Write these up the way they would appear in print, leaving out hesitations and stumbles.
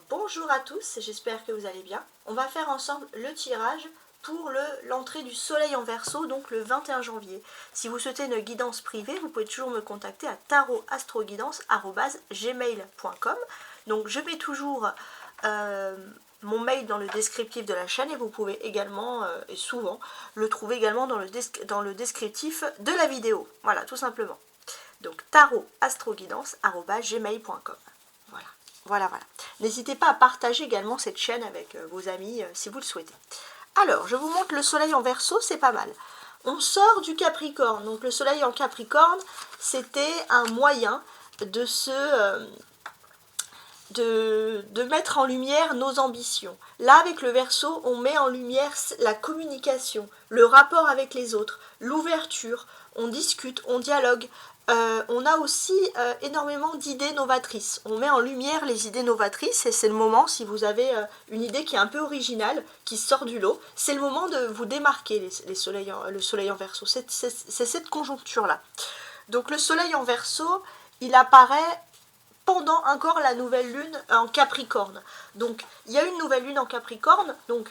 bonjour à tous, j'espère que vous allez bien. On va faire ensemble le tirage pour l'entrée du soleil en Verseau, donc le 21 janvier. Si vous souhaitez une guidance privée, vous pouvez toujours me contacter à tarotastroguidance@gmail.com. Donc je mets toujours mon mail dans le descriptif de la chaîne et vous pouvez également, et souvent, le trouver également dans le descriptif de la vidéo. Voilà, tout simplement. Donc tarotastroguidance@gmail.com. Voilà. Voilà. N'hésitez pas à partager également cette chaîne avec vos amis si vous le souhaitez. Alors, je vous montre le soleil en Verseau, c'est pas mal. On sort du Capricorne. Donc le soleil en Capricorne, c'était un moyen de de mettre en lumière nos ambitions. Là, avec le Verseau, on met en lumière la communication, le rapport avec les autres, l'ouverture, on discute, on dialogue. On a aussi énormément d'idées novatrices. On met en lumière les idées novatrices et c'est le moment, si vous avez une idée qui est un peu originale, qui sort du lot, c'est le moment de vous démarquer le soleil en Verseau. C'est cette conjoncture-là. Donc le soleil en Verseau, il apparaît pendant encore la nouvelle lune en Capricorne. Donc il y a une nouvelle lune en Capricorne, donc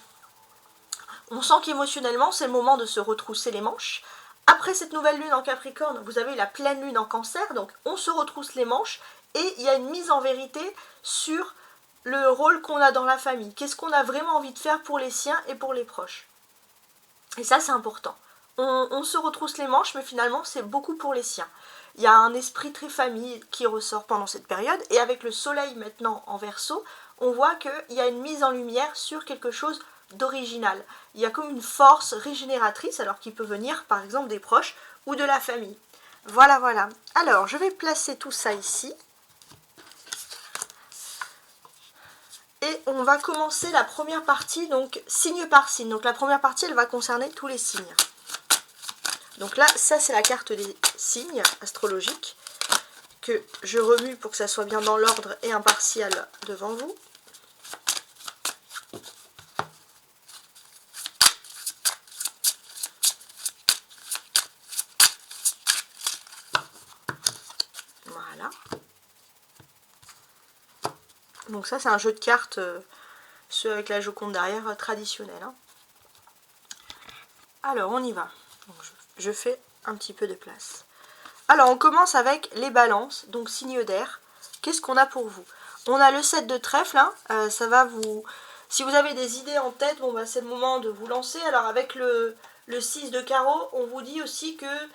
on sent qu'émotionnellement c'est le moment de se retrousser les manches. Après cette nouvelle lune en Capricorne, vous avez la pleine lune en Cancer, donc on se retrousse les manches et il y a une mise en vérité sur le rôle qu'on a dans la famille. Qu'est-ce qu'on a vraiment envie de faire pour les siens et pour les proches. Et ça c'est important. On se retrousse les manches, mais finalement c'est beaucoup pour les siens. Il y a un esprit très famille qui ressort pendant cette période, et avec le soleil maintenant en Verseau, on voit qu'il y a une mise en lumière sur quelque chose d'original. Il y a comme une force régénératrice, alors qui peut venir par exemple des proches ou de la famille. Voilà. Alors, je vais placer tout ça ici. Et on va commencer la première partie, donc signe par signe. Donc la première partie, elle va concerner tous les signes. Donc là, ça c'est la carte des signes astrologiques que je remue pour que ça soit bien dans l'ordre et impartial devant vous. Voilà. Donc ça c'est un jeu de cartes, ceux avec la Joconde derrière, traditionnel. Hein. Alors on y va. Donc, je fais un petit peu de place. Alors on commence avec les balances, donc signe d'air. Qu'est-ce qu'on a pour vous? On a le 7 de trèfle, hein, ça va vous... Si vous avez des idées en tête, bon, bah, c'est le moment de vous lancer. Alors avec le 6 de carreau, on vous dit aussi que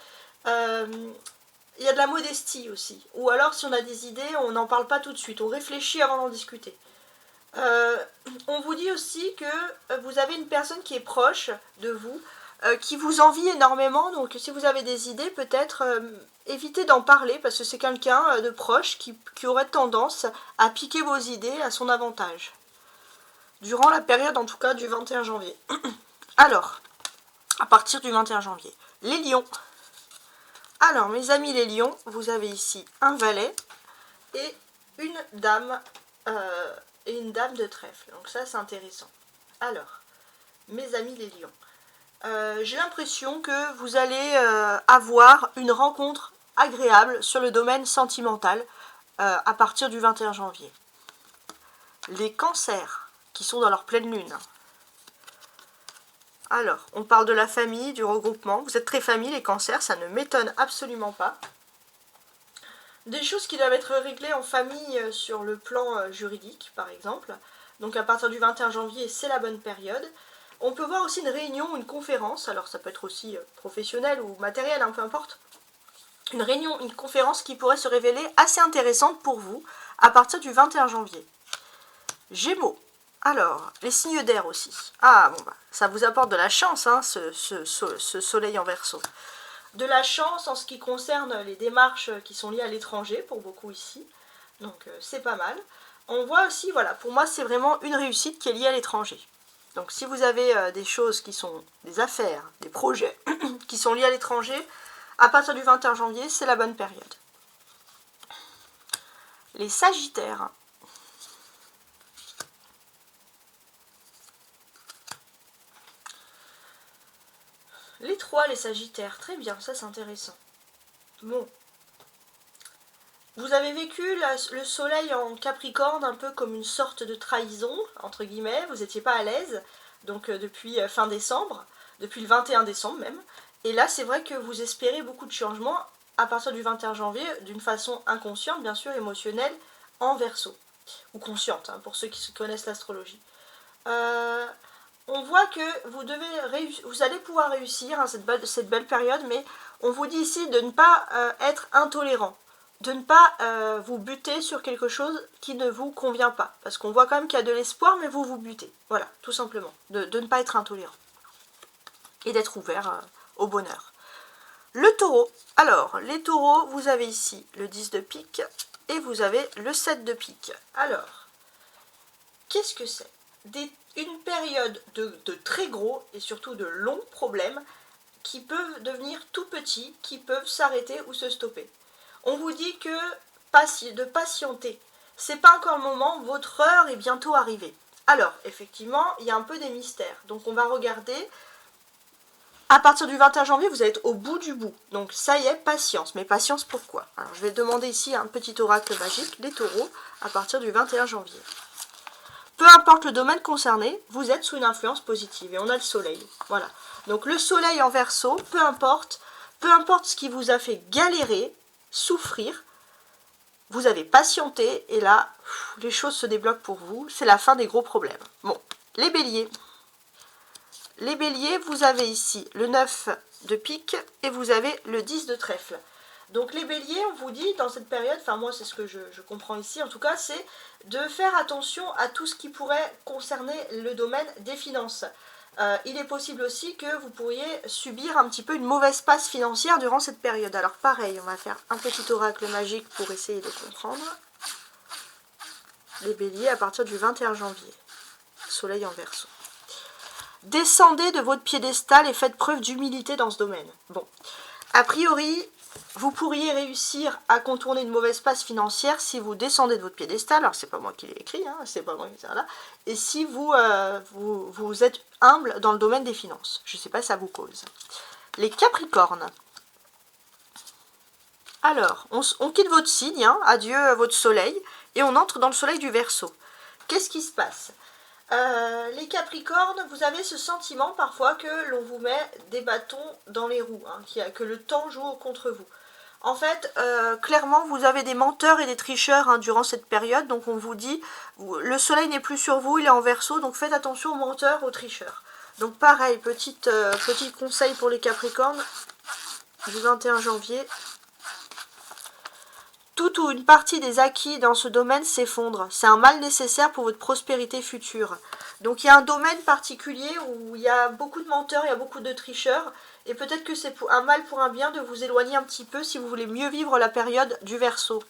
il y a de la modestie aussi. Ou alors si on a des idées, on n'en parle pas tout de suite, on réfléchit avant d'en discuter. On vous dit aussi que vous avez une personne qui est proche de vous, qui vous envie énormément, donc si vous avez des idées, peut-être évitez d'en parler, parce que c'est quelqu'un de proche qui aurait tendance à piquer vos idées à son avantage. Durant la période en tout cas du 21 janvier. Alors, à partir du 21 janvier, les lions. Alors mes amis les lions, vous avez ici un valet et une dame de trèfle, donc ça c'est intéressant. Alors, mes amis les lions. J'ai l'impression que vous allez avoir une rencontre agréable sur le domaine sentimental à partir du 21 janvier. Les cancers qui sont dans leur pleine lune. Alors, on parle de la famille, du regroupement. Vous êtes très famille les cancers, ça ne m'étonne absolument pas. Des choses qui doivent être réglées en famille sur le plan juridique, par exemple. Donc à partir du 21 janvier, c'est la bonne période. On peut voir aussi une réunion, une conférence, alors ça peut être aussi professionnel ou matériel, hein, peu importe. Une réunion, une conférence qui pourrait se révéler assez intéressante pour vous à partir du 21 janvier. Gémeaux. Alors, les signes d'air aussi. Ah, bon, bah, ça vous apporte de la chance, hein, ce soleil en Verseau. De la chance en ce qui concerne les démarches qui sont liées à l'étranger, pour beaucoup ici. Donc, c'est pas mal. On voit aussi, voilà, pour moi, c'est vraiment une réussite qui est liée à l'étranger. Donc si vous avez des choses qui sont des affaires, des projets qui sont liés à l'étranger, à partir du 21 janvier, c'est la bonne période. Les sagittaires. Les 3, les sagittaires. Très bien, ça c'est intéressant. Bon. Vous avez vécu le soleil en Capricorne un peu comme une sorte de trahison, entre guillemets, vous n'étiez pas à l'aise, donc depuis fin décembre, depuis le 21 décembre même, et là c'est vrai que vous espérez beaucoup de changements à partir du 21 janvier, d'une façon inconsciente, bien sûr, émotionnelle, en Verseau, ou consciente, hein, pour ceux qui connaissent l'astrologie. On voit que vous allez pouvoir réussir hein, cette belle période, mais on vous dit ici de ne pas être intolérant, de ne pas vous buter sur quelque chose qui ne vous convient pas, parce qu'on voit quand même qu'il y a de l'espoir, mais vous vous butez, voilà, tout simplement, de ne pas être intolérant, et d'être ouvert au bonheur. Le taureau, alors, les taureaux, vous avez ici le 10 de pique, et vous avez le 7 de pique. Alors, qu'est-ce que c'est? Une période de très gros et surtout de longs problèmes qui peuvent devenir tout petits, qui peuvent s'arrêter ou se stopper. On vous dit de patienter. C'est pas encore le moment, votre heure est bientôt arrivée. Alors, effectivement, il y a un peu des mystères. Donc on va regarder. À partir du 21 janvier, vous allez être au bout du bout. Donc ça y est, patience. Mais patience pourquoi? Alors je vais demander ici un petit oracle magique, les taureaux, à partir du 21 janvier. Peu importe le domaine concerné, vous êtes sous une influence positive. Et on a le soleil. Voilà. Donc le soleil en Verseau, peu importe ce qui vous a fait galérer, souffrir, vous avez patienté et là, les choses se débloquent pour vous. C'est la fin des gros problèmes. Bon, les béliers. Les béliers, vous avez ici le 9 de pique et vous avez le 10 de trèfle. Donc les béliers, on vous dit dans cette période, enfin moi c'est ce que je comprends ici en tout cas, c'est de faire attention à tout ce qui pourrait concerner le domaine des finances. Il est possible aussi que vous pourriez subir un petit peu une mauvaise passe financière durant cette période. Alors pareil, on va faire un petit oracle magique pour essayer de comprendre. Les béliers à partir du 21 janvier. Soleil en Verseau. Descendez de votre piédestal et faites preuve d'humilité dans ce domaine. Bon, a priori, vous pourriez réussir à contourner une mauvaise passe financière si vous descendez de votre piédestal. Alors, c'est pas moi qui l'ai écrit, hein, c'est pas moi qui là. Et si vous êtes humble dans le domaine des finances. Je ne sais pas si ça vous cause. Les Capricornes. Alors, on quitte votre signe, hein, adieu à votre soleil, et on entre dans le soleil du Verseau. Qu'est-ce qui se passe? Les Capricornes, vous avez ce sentiment parfois que l'on vous met des bâtons dans les roues, hein, que le temps joue contre vous. En fait, clairement, vous avez des menteurs et des tricheurs hein, durant cette période, donc on vous dit, le soleil n'est plus sur vous, il est en Verseau, donc faites attention aux menteurs, aux tricheurs. Donc pareil, petit conseil pour les Capricornes, du 21 janvier. Toute ou une partie des acquis dans ce domaine s'effondre. C'est un mal nécessaire pour votre prospérité future. Donc il y a un domaine particulier où il y a beaucoup de menteurs, il y a beaucoup de tricheurs. Et peut-être que c'est un mal pour un bien de vous éloigner un petit peu si vous voulez mieux vivre la période du Verseau.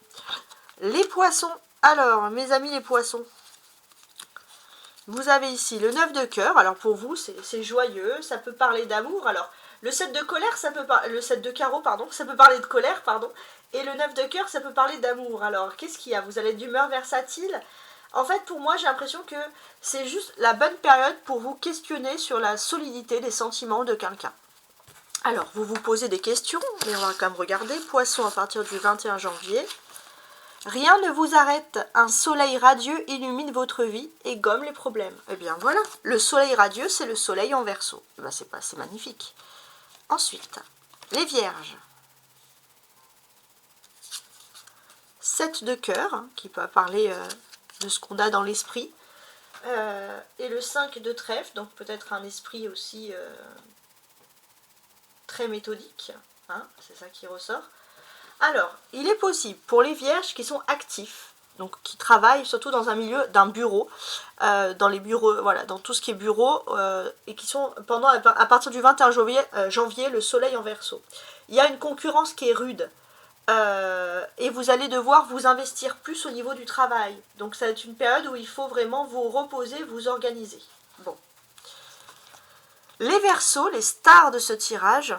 Les poissons. Alors, mes amis les poissons. Vous avez ici le 9 de cœur. Alors pour vous, c'est joyeux. Ça peut parler d'amour. Alors, le 7 de colère, le 7 de carreau, pardon, ça peut parler de colère, pardon. Et le 9 de cœur, ça peut parler d'amour. Alors, qu'est-ce qu'il y a? Vous allez être d'humeur versatile. En fait, pour moi, j'ai l'impression que c'est juste la bonne période pour vous questionner sur la solidité des sentiments de quelqu'un. Alors, vous vous posez des questions, mais on va quand même regarder. Poisson à partir du 21 janvier. Rien ne vous arrête. Un soleil radieux illumine votre vie et gomme les problèmes. Eh bien voilà, le soleil radieux, c'est le soleil en Verseau. Eh bien, c'est magnifique. Ensuite, les vierges. 7 de cœur, hein, qui peut parler de ce qu'on a dans l'esprit. Et le 5 de trèfle, donc peut-être un esprit aussi très méthodique. Hein, c'est ça qui ressort. Alors, il est possible pour les vierges qui sont actifs, donc qui travaillent surtout dans un milieu d'un bureau, dans les bureaux, voilà, dans tout ce qui est bureau, et qui sont à partir du 21 janvier, le soleil en Verseau. Il y a une concurrence qui est rude. Et vous allez devoir vous investir plus au niveau du travail. Donc ça va être une période où il faut vraiment vous reposer, vous organiser. Bon. Les Verseaux, les stars de ce tirage.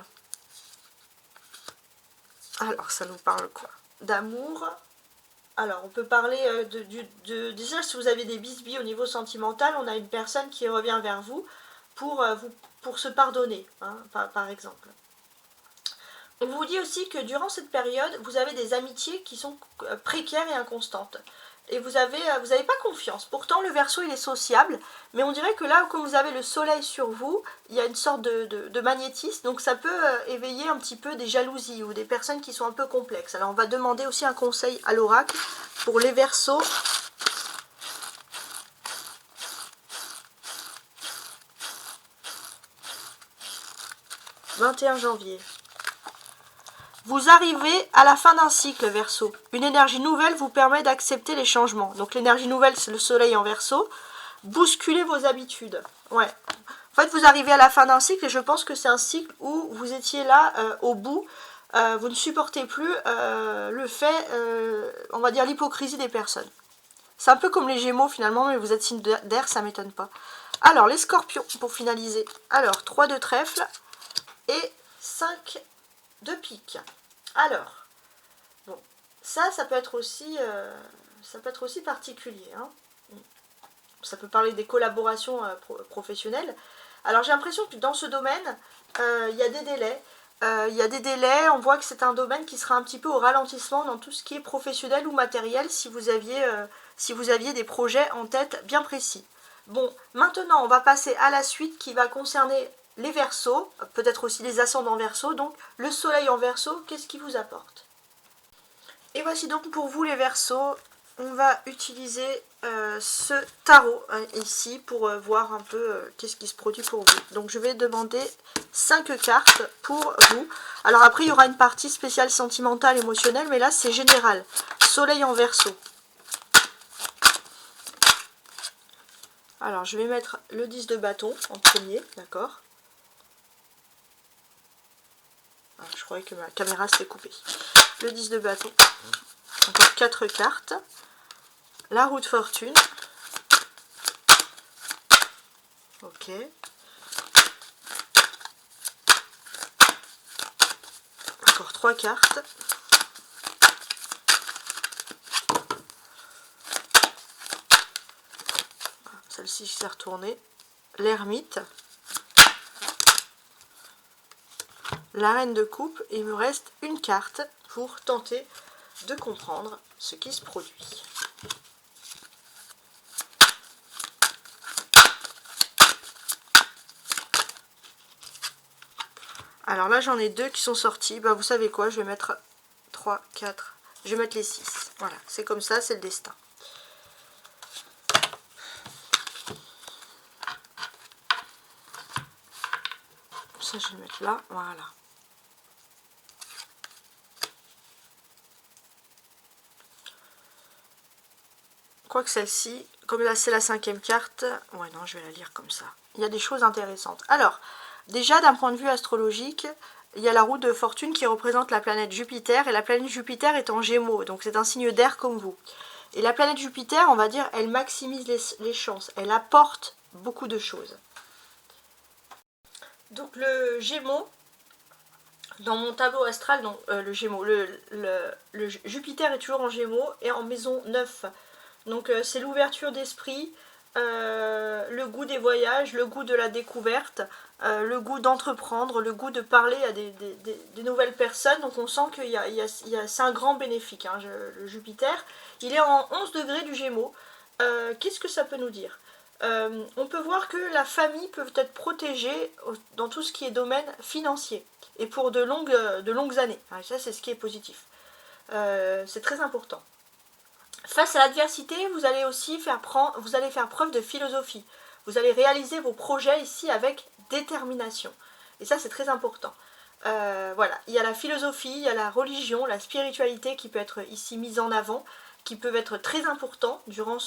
Alors ça nous parle quoi? D'amour. Alors on peut parler déjà si vous avez des bisbis au niveau sentimental, on a une personne qui revient vers vous pour se pardonner, hein, par exemple. On vous dit aussi que durant cette période, vous avez des amitiés qui sont précaires et inconstantes. Et vous avez pas confiance. Pourtant, le Verseau, il est sociable. Mais on dirait que là, comme vous avez le soleil sur vous, il y a une sorte de magnétisme. Donc ça peut éveiller un petit peu des jalousies ou des personnes qui sont un peu complexes. Alors on va demander aussi un conseil à l'oracle pour les Verseaux. « 21 janvier. Vous arrivez à la fin d'un cycle, Verseau. Une énergie nouvelle vous permet d'accepter les changements. » Donc l'énergie nouvelle, c'est le soleil en Verseau. Bousculez vos habitudes. Ouais. En fait, vous arrivez à la fin d'un cycle et je pense que c'est un cycle où vous étiez là au bout. Vous ne supportez plus le fait, on va dire l'hypocrisie des personnes. C'est un peu comme les Gémeaux finalement, mais vous êtes signe d'air, ça m'étonne pas. Alors, les Scorpions, pour finaliser. Alors, 3 de trèfle et 5 de pique. Alors, bon, ça peut être aussi particulier. Hein. Ça peut parler des collaborations professionnelles. Alors, j'ai l'impression que dans ce domaine, il y a des délais. On voit que c'est un domaine qui sera un petit peu au ralentissement dans tout ce qui est professionnel ou matériel si vous aviez des projets en tête bien précis. Bon, maintenant, on va passer à la suite qui va concerner les Verseaux, peut-être aussi les ascendants Verseaux. Donc, le soleil en Verseau, qu'est-ce qu'il vous apporte? Et voici donc pour vous les Verseaux, on va utiliser ce tarot ici pour voir un peu qu'est-ce qui se produit pour vous. Donc, je vais demander 5 cartes pour vous. Alors après, il y aura une partie spéciale sentimentale, émotionnelle, mais là, c'est général. Soleil en Verseau. Alors, je vais mettre le 10 de bâton en premier, d'accord? Je croyais que ma caméra s'était coupée. Le 10 de bâton. Encore 4 cartes. La roue de fortune. Ok. Encore 3 cartes. Celle-ci s'est retournée. L'ermite. La reine de coupe, et il me reste une carte pour tenter de comprendre ce qui se produit. Alors là, j'en ai 2 qui sont sortis. Bah, vous savez quoi, je vais mettre 3, 4, je vais mettre les 6. Voilà, c'est comme ça, c'est le destin. Ça, je vais le mettre là, voilà. Quoique celle-ci, comme là c'est la 5e carte, ouais non, je vais la lire comme ça. Il y a des choses intéressantes. Alors, déjà d'un point de vue astrologique, il y a la roue de fortune qui représente la planète Jupiter, et la planète Jupiter est en Gémeaux, donc c'est un signe d'air comme vous. Et la planète Jupiter, on va dire, elle maximise les chances, elle apporte beaucoup de choses. Donc le Gémeaux, dans mon tableau astral, donc, le Gémeaux, le Jupiter est toujours en Gémeaux et en maison 9. Donc c'est l'ouverture d'esprit, le goût des voyages, le goût de la découverte, le goût d'entreprendre, le goût de parler à des nouvelles personnes. Donc on sent que c'est un grand bénéfique, hein, le Jupiter. Il est en 11 degrés du Gémeaux. Qu'est-ce que ça peut nous dire? On peut voir que la famille peut être protégée dans tout ce qui est domaine financier et pour de longues années. Ça, c'est ce qui est positif. C'est très important. Face à l'adversité, vous allez aussi faire preuve de philosophie. Vous allez réaliser vos projets ici avec détermination. Et ça, c'est très important. Voilà, il y a la philosophie, il y a la religion, la spiritualité qui peut être ici mise en avant, qui peuvent être très importants durant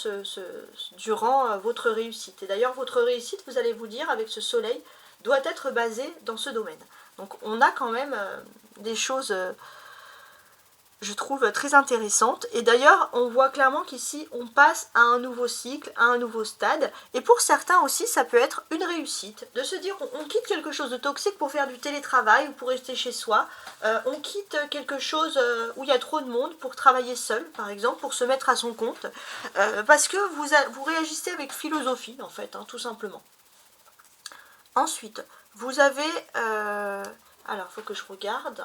votre réussite. Et d'ailleurs, votre réussite, vous allez vous dire, avec ce soleil, doit être basée dans ce domaine. Donc on a quand même des choses... je trouve très intéressante. Et d'ailleurs, on voit clairement qu'ici, on passe à un nouveau cycle, à un nouveau stade. Et pour certains aussi, ça peut être une réussite. De se dire, on quitte quelque chose de toxique pour faire du télétravail ou pour rester chez soi. On quitte quelque chose où il y a trop de monde pour travailler seul, par exemple, pour se mettre à son compte. Parce que vous réagissez avec philosophie, en fait, hein, tout simplement. Ensuite, vous avez... alors, il faut que je regarde...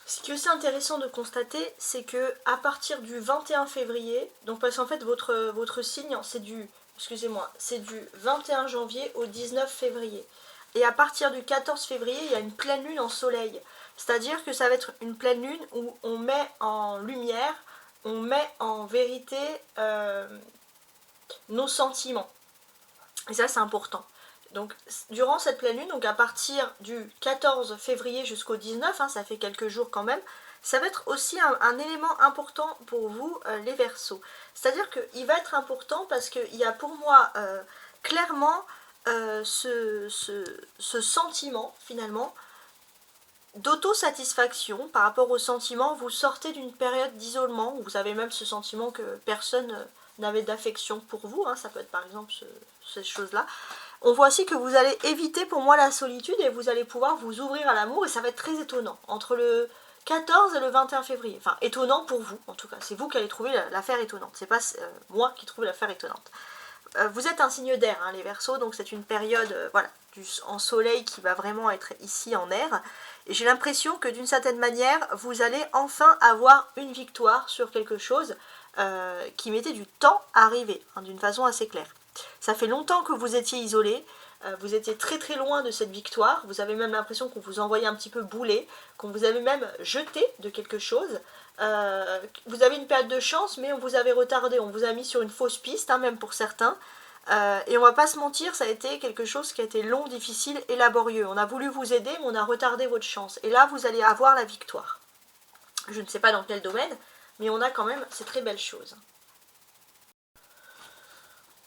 Ce qui est aussi intéressant de constater, c'est que à partir du 21 février, donc parce qu'en fait votre signe c'est c'est du 21 janvier au 19 février. Et à partir du 14 février, il y a une pleine lune en soleil. C'est-à-dire que ça va être une pleine lune où on met en lumière, on met en vérité nos sentiments. Et ça c'est important. Donc durant cette pleine lune, donc à partir du 14 février jusqu'au 19, ça fait quelques jours quand même, ça va être aussi un élément important pour vous, les Verseaux. C'est-à-dire qu'il va être important parce qu'il y a pour moi clairement ce sentiment finalement d'autosatisfaction par rapport au sentiment. Vous sortez d'une période d'isolement, où vous avez même ce sentiment que personne n'avait d'affection pour vous, ça peut être par exemple ces choses-là. On voit aussi que vous allez éviter pour moi la solitude et vous allez pouvoir vous ouvrir à l'amour, et ça va être très étonnant entre le 14 et le 21 février. Enfin, étonnant pour vous en tout cas, c'est vous qui allez trouver l'affaire étonnante, c'est pas moi qui trouve l'affaire étonnante. Vous êtes un signe d'air, les Verseaux, donc c'est une période en soleil qui va vraiment être ici en air. Et j'ai l'impression que d'une certaine manière, vous allez enfin avoir une victoire sur quelque chose qui mettait du temps à arriver, d'une façon assez claire. Ça fait longtemps que vous étiez isolé, vous étiez très très loin de cette victoire, vous avez même l'impression qu'on vous envoyait un petit peu bouler, qu'on vous avait même jeté de quelque chose. Vous avez une période de chance, mais on vous avait retardé, on vous a mis sur une fausse piste, même pour certains. Et on va pas se mentir, ça a été quelque chose qui a été long, difficile et laborieux. On a voulu vous aider, mais on a retardé votre chance. Et là, vous allez avoir la victoire. Je ne sais pas dans quel domaine, mais on a quand même ces très belles choses.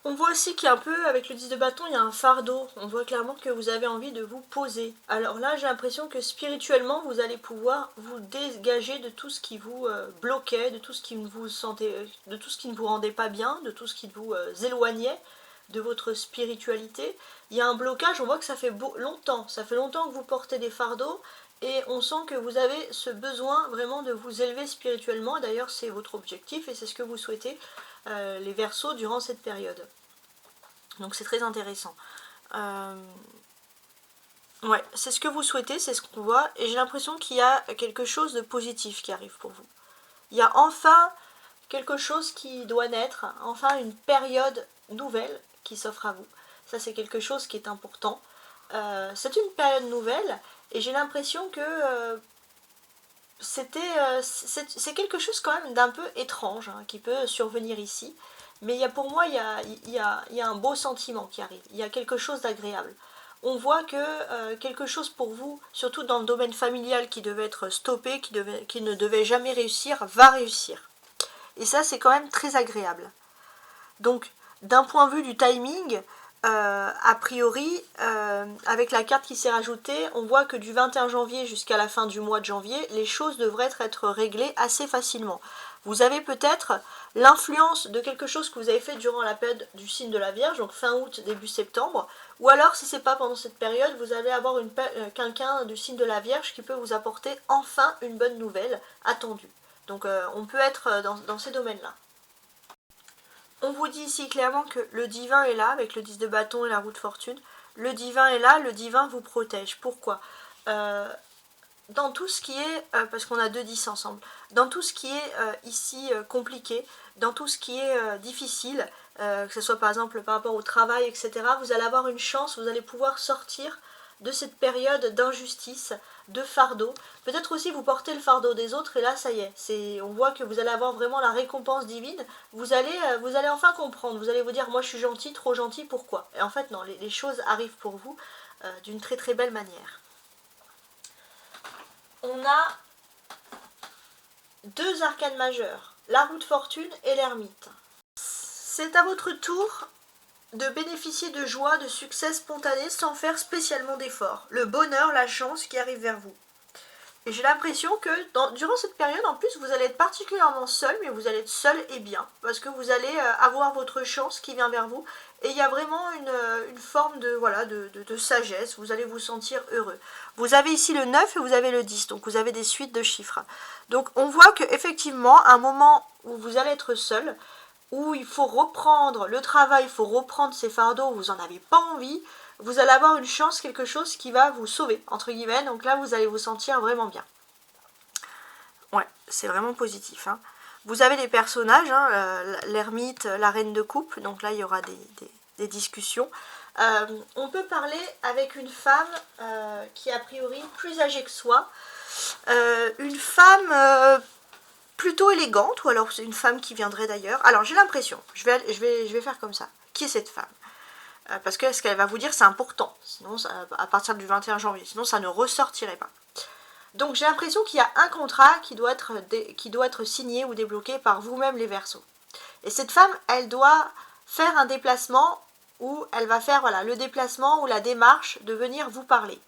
On voit aussi qu'il y a un peu, avec le 10 de bâton, il y a un fardeau. On voit clairement que vous avez envie de vous poser. Alors là, j'ai l'impression que spirituellement, vous allez pouvoir vous dégager de tout ce qui vous bloquait, de tout ce qui ne vous rendait pas bien, de tout ce qui vous éloignait de votre spiritualité. Il y a un blocage, on voit que ça fait longtemps que vous portez des fardeaux, et on sent que vous avez ce besoin vraiment de vous élever spirituellement. D'ailleurs, c'est votre objectif et c'est ce que vous souhaitez, les Verseaux, durant cette période. Donc c'est très intéressant. Ouais, c'est ce que vous souhaitez, c'est ce qu'on voit, et j'ai l'impression qu'il y a quelque chose de positif qui arrive pour vous. Il y a enfin quelque chose qui doit naître, enfin une période nouvelle qui s'offre à vous. Ça, c'est quelque chose qui est important. C'est une période nouvelle, et j'ai l'impression que c'est quelque chose quand même d'un peu étrange qui peut survenir ici. Mais pour moi, il y a un beau sentiment qui arrive. Il y a quelque chose d'agréable. On voit que quelque chose pour vous, surtout dans le domaine familial qui devait être stoppé, qui ne devait jamais réussir, va réussir. Et ça, c'est quand même très agréable. Donc, d'un point de vue du timing, a priori, avec la carte qui s'est rajoutée, on voit que du 21 janvier jusqu'à la fin du mois de janvier, les choses devraient être réglées assez facilement. Vous avez peut-être l'influence de quelque chose que vous avez fait durant la période du signe de la Vierge, donc fin août, début septembre, ou alors si ce n'est pas pendant cette période, vous allez avoir quelqu'un du signe de la Vierge qui peut vous apporter enfin une bonne nouvelle attendue. Donc on peut être dans ces domaines-là. On vous dit ici clairement que le divin est là, avec le 10 de bâton et la roue de fortune. Le divin est là, le divin vous protège. Pourquoi ? Dans tout ce qui est, parce qu'on a 2 10 ensemble, dans tout ce qui est ici compliqué, dans tout ce qui est difficile, que ce soit par exemple par rapport au travail, etc., vous allez avoir une chance, vous allez pouvoir sortir de cette période d'injustice, de fardeau. Peut-être aussi vous portez le fardeau des autres, et là ça y est, on voit que vous allez avoir vraiment la récompense divine. Vous allez enfin comprendre, vous allez vous dire, moi je suis gentil, trop gentil, pourquoi ? Et en fait non, les choses arrivent pour vous d'une très très belle manière. On a 2 arcanes majeures, la roue de fortune et l'ermite. C'est à votre tour de bénéficier de joie, de succès spontané sans faire spécialement d'efforts. Le bonheur, la chance qui arrive vers vous. Et j'ai l'impression que durant cette période, en plus, vous allez être particulièrement seul, mais vous allez être seul et bien, parce que vous allez avoir votre chance qui vient vers vous, et il y a vraiment une forme de sagesse, vous allez vous sentir heureux. Vous avez ici le 9 et vous avez le 10, donc vous avez des suites de chiffres. Donc on voit qu'effectivement, à un moment où vous allez être seul, où il faut reprendre le travail, il faut reprendre ses fardeaux, vous n'en avez pas envie, vous allez avoir une chance, quelque chose qui va vous sauver, entre guillemets, donc là vous allez vous sentir vraiment bien. c'est vraiment positif. Hein. Vous avez des personnages, hein, l'ermite, la reine de coupe, donc là il y aura des discussions. On peut parler avec une femme qui est a priori plus âgée que soi, une femme plutôt élégante, ou alors c'est une femme qui viendrait d'ailleurs. Alors j'ai l'impression, je vais faire comme ça. Qui est cette femme? Parce que ce qu'elle va vous dire c'est important, sinon à partir du 21 janvier, sinon ça ne ressortirait pas. Donc j'ai l'impression qu'il y a un contrat qui doit être signé ou débloqué par vous-même les Verseaux. Et cette femme, elle doit faire un déplacement où elle va faire voilà, le déplacement ou la démarche de venir vous parler.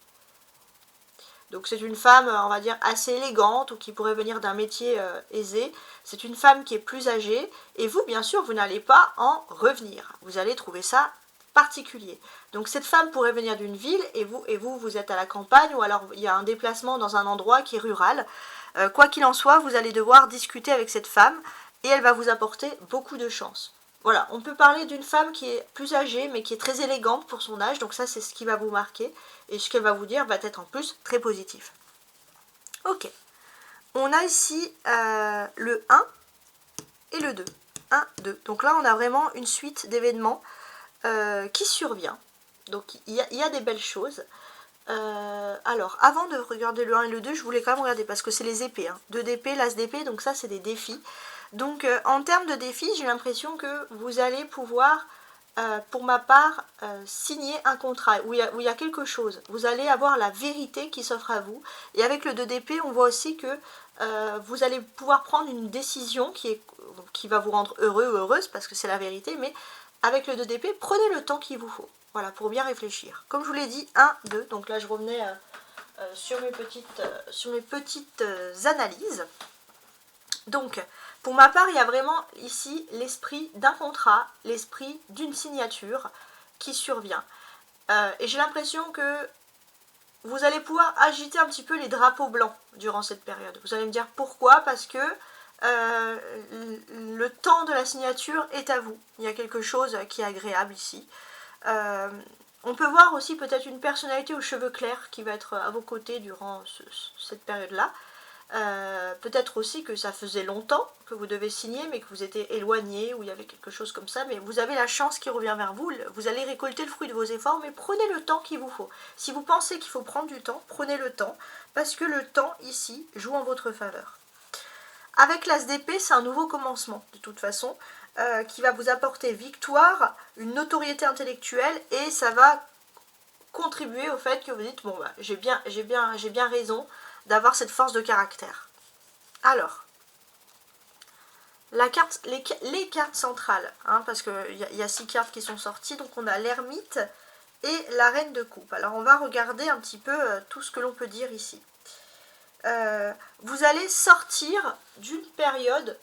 Donc c'est une femme, on va dire, assez élégante ou qui pourrait venir d'un métier aisé. C'est une femme qui est plus âgée et vous, bien sûr, vous n'allez pas en revenir. Vous allez trouver ça particulier. Donc cette femme pourrait venir d'une ville et vous êtes à la campagne ou alors il y a un déplacement dans un endroit qui est rural. Quoi qu'il en soit, vous allez devoir discuter avec cette femme et elle va vous apporter beaucoup de chance. Voilà, on peut parler d'une femme qui est plus âgée mais qui est très élégante pour son âge, donc ça c'est ce qui va vous marquer et ce qu'elle va vous dire va être en plus très positif. Ok, on a ici le 1 et le 2. 1, 2. Donc là on a vraiment une suite d'événements qui survient. Donc il y a des belles choses. Alors, avant de regarder le 1 et le 2, je voulais quand même regarder parce que c'est les épées. Hein. 2 d'épée, l'as d'épée, donc ça c'est des défis. Donc en termes de défis, j'ai l'impression que vous allez pouvoir, pour ma part, signer un contrat où il y a quelque chose. Vous allez avoir la vérité qui s'offre à vous. Et avec le 2 d'épée, on voit aussi que vous allez pouvoir prendre une décision qui va vous rendre heureux ou heureuse parce que c'est la vérité, mais avec le 2 d'épée, prenez le temps qu'il vous faut. Voilà, pour bien réfléchir. Comme je vous l'ai dit, 1, 2. Donc là, je revenais sur mes petites analyses. Donc, pour ma part, il y a vraiment ici l'esprit d'un contrat, l'esprit d'une signature qui survient. Et j'ai l'impression que vous allez pouvoir agiter un petit peu les drapeaux blancs durant cette période. Vous allez me dire pourquoi? Parce que le temps de la signature est à vous. Il y a quelque chose qui est agréable ici. On peut voir aussi peut-être une personnalité aux cheveux clairs qui va être à vos côtés durant cette période-là. Peut-être aussi que ça faisait longtemps que vous devez signer mais que vous étiez éloigné ou il y avait quelque chose comme ça, mais vous avez la chance qui revient vers vous, vous allez récolter le fruit de vos efforts, mais prenez le temps qu'il vous faut. Si vous pensez qu'il faut prendre du temps, prenez le temps, parce que le temps ici joue en votre faveur. Avec l'as d'épée, c'est un nouveau commencement de toute façon, qui va vous apporter victoire, une notoriété intellectuelle, et ça va contribuer au fait que vous dites bon bah j'ai bien raison d'avoir cette force de caractère. Alors, les cartes centrales, hein, parce qu'il y a 6 cartes qui sont sorties, donc on a l'ermite et la reine de coupe. Alors on va regarder un petit peu tout ce que l'on peut dire ici. Vous allez sortir d'une période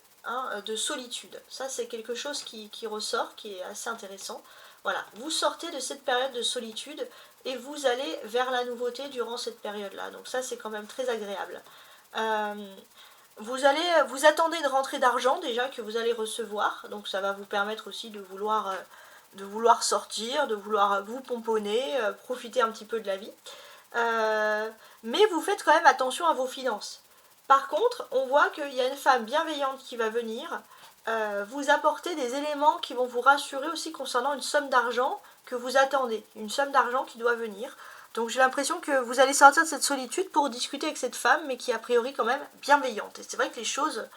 de solitude. Ça c'est quelque chose qui ressort, qui est assez intéressant. Voilà, vous sortez de cette période de solitude et vous allez vers la nouveauté durant cette période-là. Donc ça c'est quand même très agréable. Vous attendez une rentrée d'argent déjà que vous allez recevoir. Donc ça va vous permettre aussi de vouloir sortir, de vouloir vous pomponner, profiter un petit peu de la vie. Mais vous faites quand même attention à vos finances. Par contre, on voit qu'il y a une femme bienveillante qui va venir vous apporter des éléments qui vont vous rassurer aussi concernant une somme d'argent que vous attendez, une somme d'argent qui doit venir. Donc j'ai l'impression que vous allez sortir de cette solitude pour discuter avec cette femme, mais qui est a priori quand même bienveillante. Et c'est vrai que les choses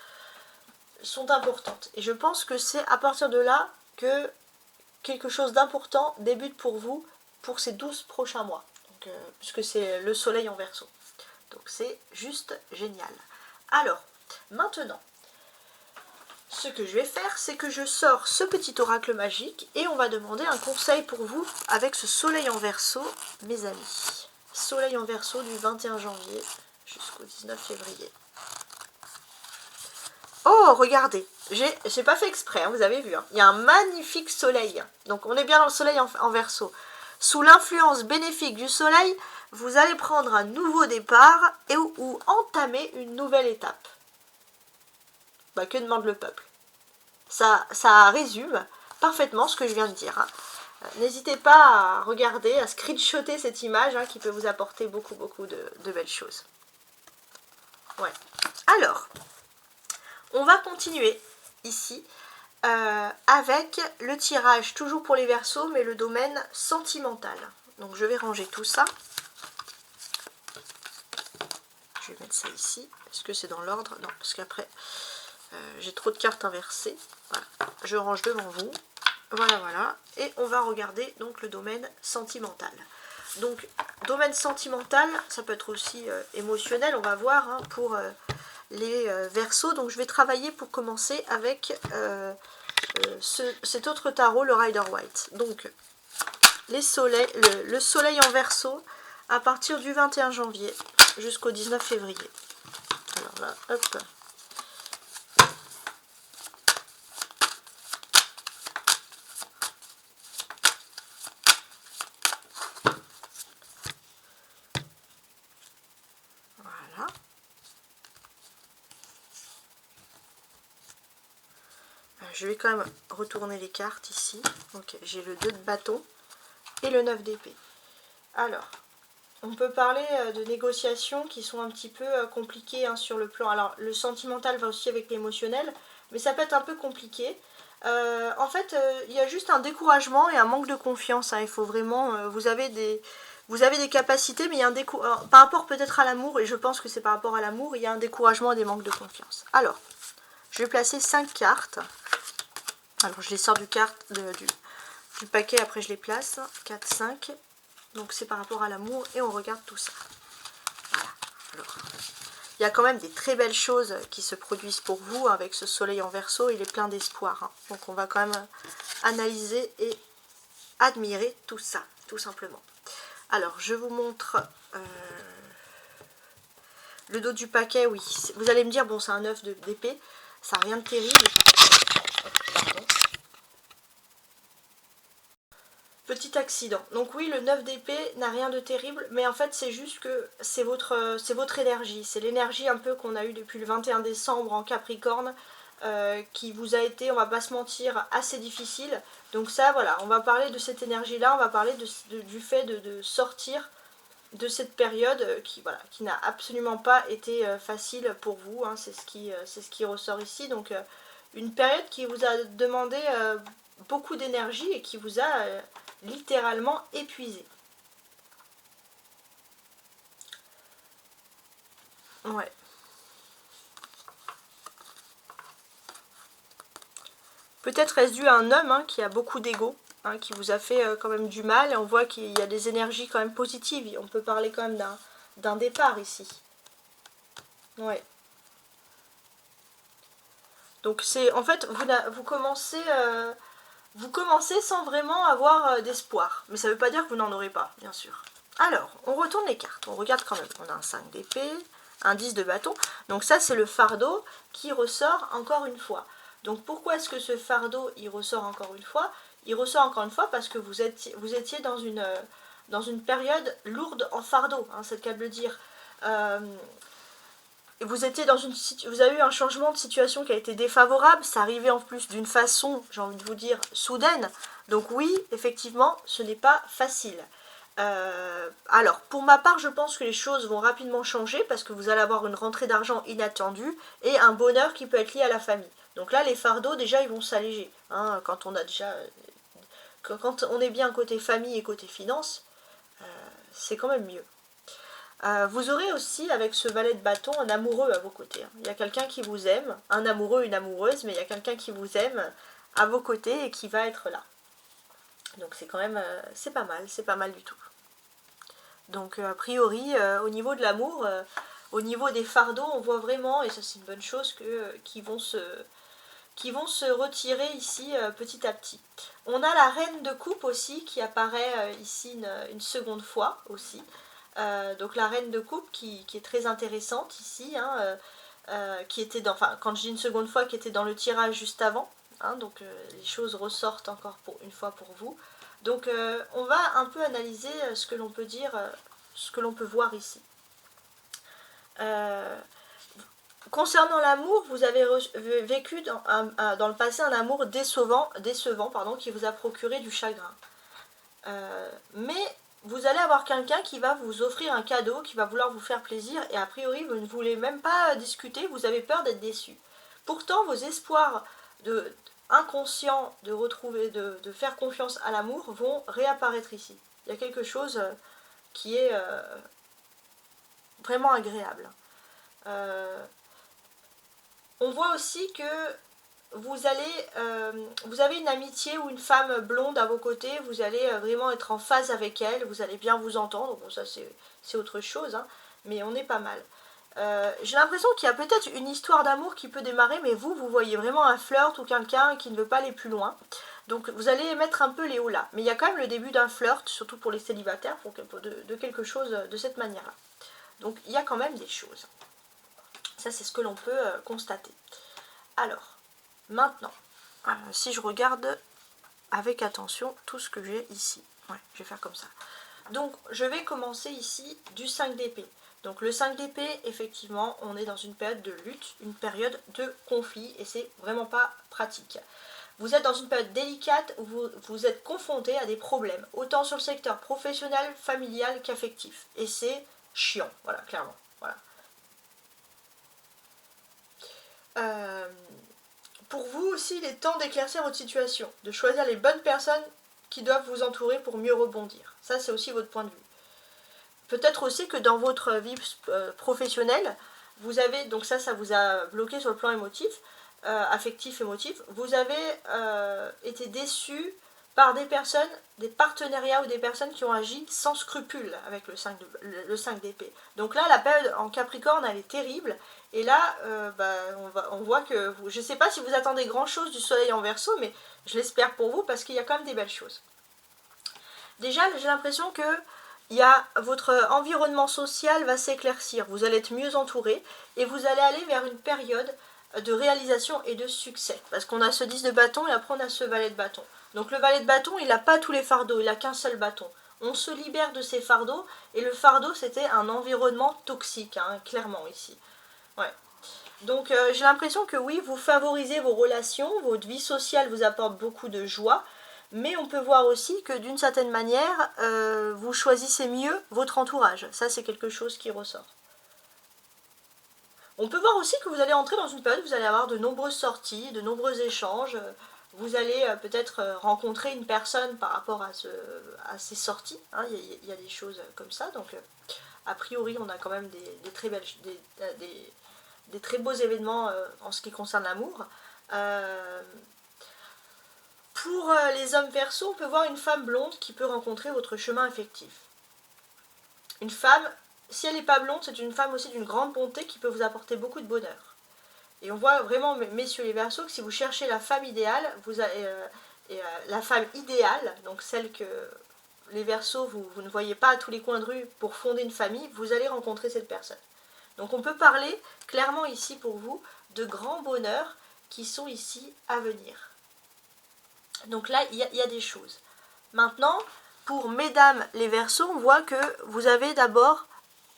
sont importantes. Et je pense que c'est à partir de là que quelque chose d'important débute pour vous pour ces 12 prochains mois. Donc, puisque c'est le soleil en Verseau. Donc c'est juste génial. Alors, maintenant, ce que je vais faire, c'est que je sors ce petit oracle magique et on va demander un conseil pour vous avec ce soleil en Verseau, mes amis. Soleil en Verseau du 21 janvier jusqu'au 19 février. Oh, regardez, j'ai pas fait exprès, hein, vous avez vu, hein. Il y a un magnifique soleil. Donc on est bien dans le soleil en Verseau. Sous l'influence bénéfique du soleil, vous allez prendre un nouveau départ ou entamer une nouvelle étape. Bah, que demande le peuple? Ça résume parfaitement ce que je viens de dire. Hein. N'hésitez pas à regarder, à screenshotter cette image qui peut vous apporter beaucoup de belles choses. Ouais. Alors, On va continuer ici avec le tirage, toujours pour les Verseaux, mais le domaine sentimental. Donc je vais ranger tout ça. Je vais mettre ça ici. Est-ce que c'est dans l'ordre? Non, parce qu'après, j'ai trop de cartes inversées. Voilà. Je range devant vous. Voilà, voilà. Et on va regarder donc le domaine sentimental. Donc, domaine sentimental, ça peut être aussi émotionnel, on va voir, hein, pour les Verseaux. Donc, je vais travailler pour commencer avec cet autre tarot, le Rider-Waite. Donc, le soleil en Verseau à partir du 21 janvier jusqu'au 19 février. Alors là, hop. Voilà. Je vais quand même retourner les cartes ici. Ok, j'ai le 2 de bâton et le 9 d'épée. Alors, on peut parler de négociations qui sont un petit peu compliquées, hein, sur le plan. Alors, le sentimental va aussi avec l'émotionnel, mais ça peut être un peu compliqué. En fait, il y a juste un découragement et un manque de confiance, hein. Il faut vraiment... vous avez des capacités, mais il y a un découragement... par rapport peut-être à l'amour, et je pense que c'est par rapport à l'amour, il y a un découragement et des manques de confiance. Alors, je vais placer 5 cartes. Alors, je les sors du paquet, après je les place. 4, 5... Donc c'est par rapport à l'amour et on regarde tout ça. Voilà. Alors, il y a quand même des très belles choses qui se produisent pour vous, hein, avec ce soleil en Verseau. Il est plein d'espoir, hein. Donc on va quand même analyser et admirer tout ça, tout simplement. Alors je vous montre le dos du paquet. Oui, vous allez me dire, bon, c'est un 9 d'épée, ça n'a rien de terrible. Petit accident. Donc oui, le 9 d'épée n'a rien de terrible, mais en fait c'est juste que c'est votre énergie. C'est l'énergie un peu qu'on a eue depuis le 21 décembre en Capricorne, qui vous a été, on va pas se mentir, assez difficile. Donc ça, voilà, on va parler de cette énergie-là, on va parler du fait de sortir de cette période qui n'a absolument pas été facile pour vous, hein. C'est ce qui ressort ici. Donc une période qui vous a demandé beaucoup d'énergie et qui vous a littéralement épuisé. Ouais. Peut-être est-ce dû à un homme, hein, qui a beaucoup d'ego, hein, qui vous a fait quand même du mal. Et on voit qu'il y a des énergies quand même positives. On peut parler quand même d'un départ ici. Ouais. Donc c'est en fait, vous commencez sans vraiment avoir d'espoir. Mais ça ne veut pas dire que vous n'en aurez pas, bien sûr. Alors, on retourne les cartes. On regarde quand même. On a un 5 d'épée, un 10 de bâton. Donc ça, c'est le fardeau qui ressort encore une fois. Donc pourquoi est-ce que ce fardeau, il ressort encore une fois? Il ressort encore une fois parce que vous étiez dans une période lourde en fardeau, hein, c'est le cas de le dire. Vous avez eu un changement de situation qui a été défavorable, ça arrivait en plus d'une façon, j'ai envie de vous dire, soudaine. Donc oui, effectivement, ce n'est pas facile. Alors, pour ma part, je pense que les choses vont rapidement changer parce que vous allez avoir une rentrée d'argent inattendue et un bonheur qui peut être lié à la famille. Donc là, les fardeaux, déjà, ils vont s'alléger, hein, quand on est bien côté famille et côté finance, c'est quand même mieux. Vous aurez aussi, avec ce valet de bâton, un amoureux à vos côtés, hein. Il y a quelqu'un qui vous aime, un amoureux, une amoureuse, mais il y a quelqu'un qui vous aime à vos côtés et qui va être là. Donc c'est quand même, c'est pas mal du tout. Donc a priori, au niveau de l'amour, au niveau des fardeaux, on voit vraiment, et ça c'est une bonne chose, qu'ils vont se retirer ici petit à petit. On a la reine de coupe aussi qui apparaît ici une seconde fois aussi. Donc la reine de coupe qui est très intéressante ici, hein, qui était dans, enfin quand je dis une seconde fois, qui était dans le tirage juste avant, hein, donc les choses ressortent encore une fois pour vous. Donc on va un peu analyser ce que l'on peut dire, ce que l'on peut voir ici. Concernant l'amour, vous avez vécu dans le passé un amour décevant qui vous a procuré du chagrin. Mais vous allez avoir quelqu'un qui va vous offrir un cadeau, qui va vouloir vous faire plaisir, et a priori vous ne voulez même pas discuter, vous avez peur d'être déçu. Pourtant, vos espoirs inconscients de retrouver, de faire confiance à l'amour vont réapparaître ici. Il y a quelque chose qui est vraiment agréable. On voit aussi que vous avez une amitié ou une femme blonde à vos côtés, vous allez vraiment être en phase avec elle, vous allez bien vous entendre, bon ça c'est autre chose, hein, mais on est pas mal. J'ai l'impression qu'il y a peut-être une histoire d'amour qui peut démarrer, mais vous voyez vraiment un flirt ou quelqu'un qui ne veut pas aller plus loin. Donc vous allez mettre un peu les hauts là. Mais il y a quand même le début d'un flirt, surtout pour les célibataires, de quelque chose de cette manière-là. Donc il y a quand même des choses. Ça c'est ce que l'on peut constater. Alors, maintenant, si je regarde avec attention tout ce que j'ai ici. Ouais, je vais faire comme ça. Donc je vais commencer ici du 5 d'épée. Donc le 5 d'épée, effectivement, on est dans une période de lutte, une période de conflit, et c'est vraiment pas pratique. Vous êtes dans une période délicate où vous êtes confronté à des problèmes, autant sur le secteur professionnel, familial qu'affectif. Et c'est chiant, voilà, clairement. Voilà. Pour vous aussi, il est temps d'éclaircir votre situation, de choisir les bonnes personnes qui doivent vous entourer pour mieux rebondir. Ça, c'est aussi votre point de vue. Peut-être aussi que dans votre vie professionnelle, vous avez, donc ça vous a bloqué sur le plan émotif, affectif, émotif, vous avez été déçu par des personnes, des partenariats ou des personnes qui ont agi sans scrupule avec le 5 d'épée. Donc là, la période en Capricorne, elle est terrible, et là, on voit que, je ne sais pas si vous attendez grand chose du soleil en Verseau, mais je l'espère pour vous, parce qu'il y a quand même des belles choses. Déjà, j'ai l'impression que votre environnement social va s'éclaircir, vous allez être mieux entouré et vous allez aller vers une période de réalisation et de succès. Parce qu'on a ce 10 de bâton et après on a ce valet de bâton. Donc le valet de bâton, il n'a pas tous les fardeaux, il n'a qu'un seul bâton. On se libère de ces fardeaux et le fardeau c'était un environnement toxique, hein, clairement ici. Ouais. Donc j'ai l'impression que oui, vous favorisez vos relations, votre vie sociale vous apporte beaucoup de joie. Mais on peut voir aussi que d'une certaine manière, vous choisissez mieux votre entourage. Ça, c'est quelque chose qui ressort. On peut voir aussi que vous allez entrer dans une période où vous allez avoir de nombreuses sorties, de nombreux échanges. Vous allez peut-être rencontrer une personne par rapport à ces sorties. Hein, il y a des choses comme ça. Donc, a priori, on a quand même des très belles, des très beaux événements en ce qui concerne l'amour. Pour les hommes Verseau, on peut voir une femme blonde qui peut rencontrer votre chemin affectif. Une femme, si elle n'est pas blonde, c'est une femme aussi d'une grande bonté qui peut vous apporter beaucoup de bonheur. Et on voit vraiment, messieurs les Verseaux, que si vous cherchez la femme idéale, la femme idéale, donc celle que les Verseaux, vous ne voyez pas à tous les coins de rue pour fonder une famille, vous allez rencontrer cette personne. Donc on peut parler clairement ici pour vous de grands bonheurs qui sont ici à venir. Donc là, il y a des choses. Maintenant, pour mesdames les Verseaux, on voit que vous avez d'abord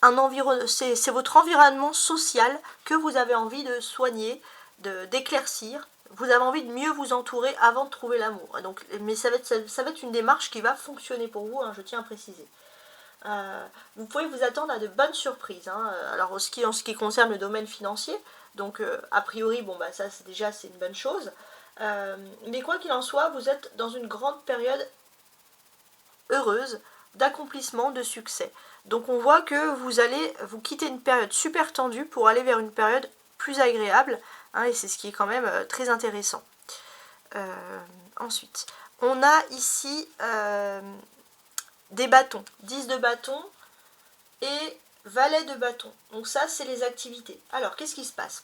un environnement, c'est votre environnement social que vous avez envie de soigner, d'éclaircir. Vous avez envie de mieux vous entourer avant de trouver l'amour. Donc, mais ça va être une démarche qui va fonctionner pour vous, hein, je tiens à préciser. Vous pouvez vous attendre à de bonnes surprises. Hein. Alors en ce qui concerne le domaine financier, donc a priori, bon bah ça c'est une bonne chose. Mais quoi qu'il en soit, vous êtes dans une grande période heureuse d'accomplissement, de succès. Donc on voit que vous allez vous quitter une période super tendue pour aller vers une période plus agréable, hein, et c'est ce qui est quand même très intéressant. Ensuite, on a ici des bâtons, 10 de bâton et valet de bâton. Donc ça, c'est les activités. Alors, qu'est-ce qui se passe ?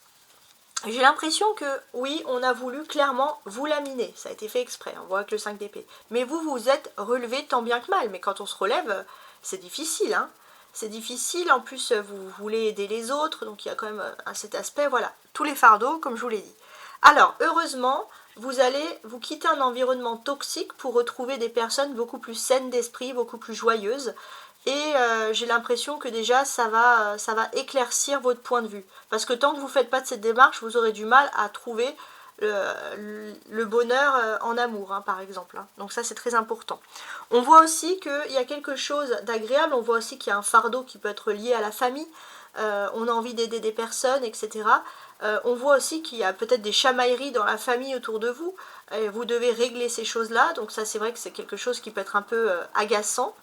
J'ai l'impression que, oui, on a voulu clairement vous laminer. Ça a été fait exprès, on voit avec le 5 d'épée. Mais vous vous êtes relevé tant bien que mal. Mais quand on se relève, c'est difficile, hein. C'est difficile, en plus, vous voulez aider les autres. Donc, il y a quand même cet aspect, voilà. Tous les fardeaux, comme je vous l'ai dit. Alors, heureusement, vous allez vous quitter un environnement toxique pour retrouver des personnes beaucoup plus saines d'esprit, beaucoup plus joyeuses. Et j'ai l'impression que déjà ça va éclaircir votre point de vue. Parce que tant que vous ne faites pas de cette démarche, vous aurez du mal à trouver le bonheur en amour, hein, par exemple. Hein. Donc ça c'est très important. On voit aussi qu'il y a quelque chose d'agréable, on voit aussi qu'il y a un fardeau qui peut être lié à la famille. On a envie d'aider des personnes, etc. On voit aussi qu'il y a peut-être des chamailleries dans la famille autour de vous. Vous devez régler ces choses-là. Donc ça, c'est vrai que c'est quelque chose qui peut être un peu agaçant.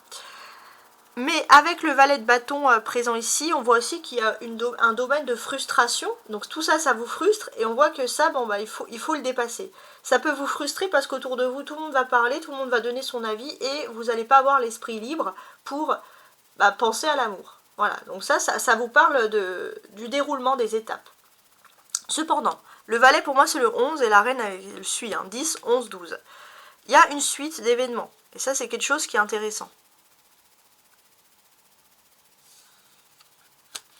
Mais avec le valet de bâton présent ici, on voit aussi qu'il y a un domaine de frustration. Donc tout ça, ça vous frustre. Et on voit que ça, bon, bah, il faut le dépasser. Ça peut vous frustrer parce qu'autour de vous, tout le monde va parler, tout le monde va donner son avis. Et vous n'allez pas avoir l'esprit libre pour penser à l'amour. Voilà, donc ça vous parle du déroulement des étapes. Cependant, le valet pour moi c'est le 11 et la reine elle suit, 10, 11, 12. Il y a une suite d'événements. Et ça c'est quelque chose qui est intéressant.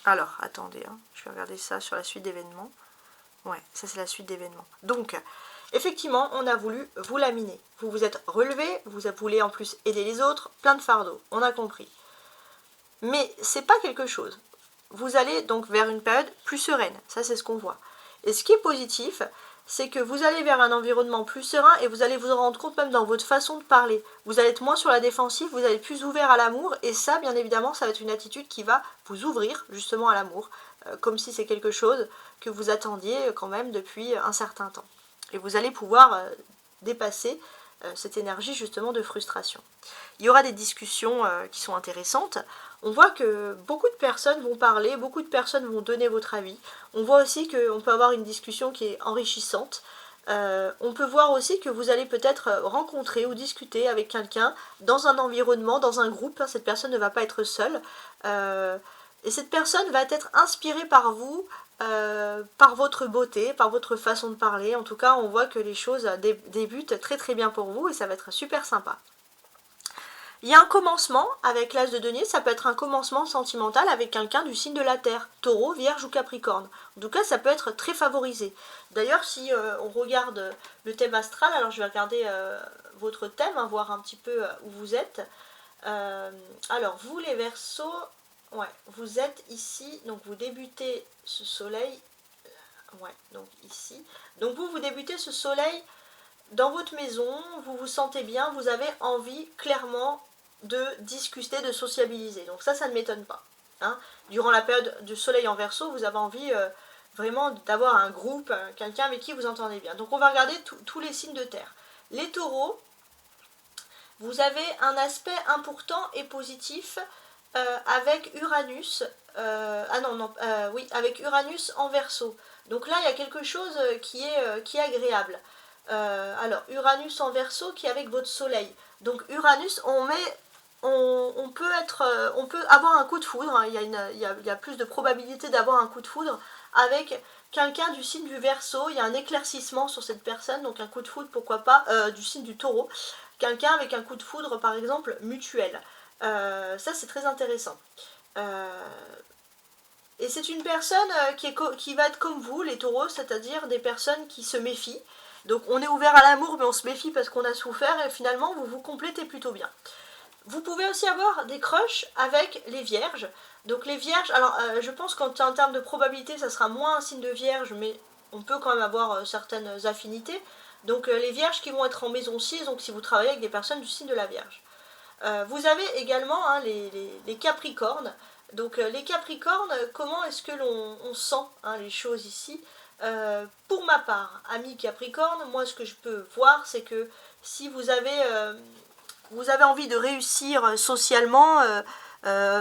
Alors, attendez, je vais regarder ça sur la suite d'événements. Ouais, ça c'est la suite d'événements. Donc, effectivement, on a voulu vous laminer. Vous vous êtes relevé, vous voulez en plus aider les autres, plein de fardeaux, on a compris. Mais c'est pas quelque chose. Vous allez donc vers une période plus sereine, ça c'est ce qu'on voit. Et ce qui est positif, c'est que vous allez vers un environnement plus serein et vous allez vous en rendre compte même dans votre façon de parler. Vous allez être moins sur la défensive, vous allez être plus ouvert à l'amour et ça, bien évidemment, ça va être une attitude qui va vous ouvrir justement à l'amour, comme si c'est quelque chose que vous attendiez quand même depuis un certain temps. Et vous allez pouvoir dépasser cette énergie justement de frustration. Il y aura des discussions qui sont intéressantes. On voit que beaucoup de personnes vont parler, beaucoup de personnes vont donner votre avis. On voit aussi qu'on peut avoir une discussion qui est enrichissante. On peut voir aussi que vous allez peut-être rencontrer ou discuter avec quelqu'un dans un environnement, dans un groupe. Cette personne ne va pas être seule. Et cette personne va être inspirée par vous, par votre beauté, par votre façon de parler. En tout cas, on voit que les choses débutent très très bien pour vous et ça va être super sympa. Il y a un commencement avec l'as de denier, ça peut être un commencement sentimental avec quelqu'un du signe de la Terre, Taureau, Vierge ou Capricorne. En tout cas, ça peut être très favorisé. D'ailleurs, si on regarde le thème astral, alors je vais regarder votre thème, voir un petit peu où vous êtes. Alors, vous les Verseaux, ouais, vous êtes ici, donc vous débutez ce soleil, ouais, donc ici. Donc vous débutez ce soleil dans votre maison, vous vous sentez bien, vous avez envie clairement de discuter, de sociabiliser. Donc ça ne m'étonne pas. Durant la période du soleil en Verseau, vous avez envie vraiment d'avoir un groupe, quelqu'un avec qui vous entendez bien. Donc on va regarder tous les signes de terre. Les taureaux, vous avez un aspect important et positif avec Uranus, avec Uranus en Verseau. Donc là, il y a quelque chose qui est agréable. Alors, Uranus en Verseau qui est avec votre soleil. Donc Uranus, on peut avoir un coup de foudre, il y a plus de probabilité d'avoir un coup de foudre avec quelqu'un du signe du Verseau. Il y a un éclaircissement sur cette personne, donc un coup de foudre, pourquoi pas, du signe du Taureau. Quelqu'un avec un coup de foudre, par exemple, mutuel. Ça, c'est très intéressant. Et c'est une personne qui va être comme vous, les taureaux, c'est-à-dire des personnes qui se méfient. Donc on est ouvert à l'amour, mais on se méfie parce qu'on a souffert, et finalement, vous vous complétez plutôt bien. Vous pouvez aussi avoir des crushs avec les vierges. Donc les vierges, alors je pense qu'en termes de probabilité, ça sera moins un signe de vierge, mais on peut quand même avoir certaines affinités. Donc les vierges qui vont être en maison 6, donc si vous travaillez avec des personnes du signe de la Vierge. Vous avez également les capricornes. Donc les capricornes, comment est-ce que l'on sent les choses ici? Pour ma part, ami capricorne, moi ce que je peux voir, c'est que si vous avez envie de réussir socialement,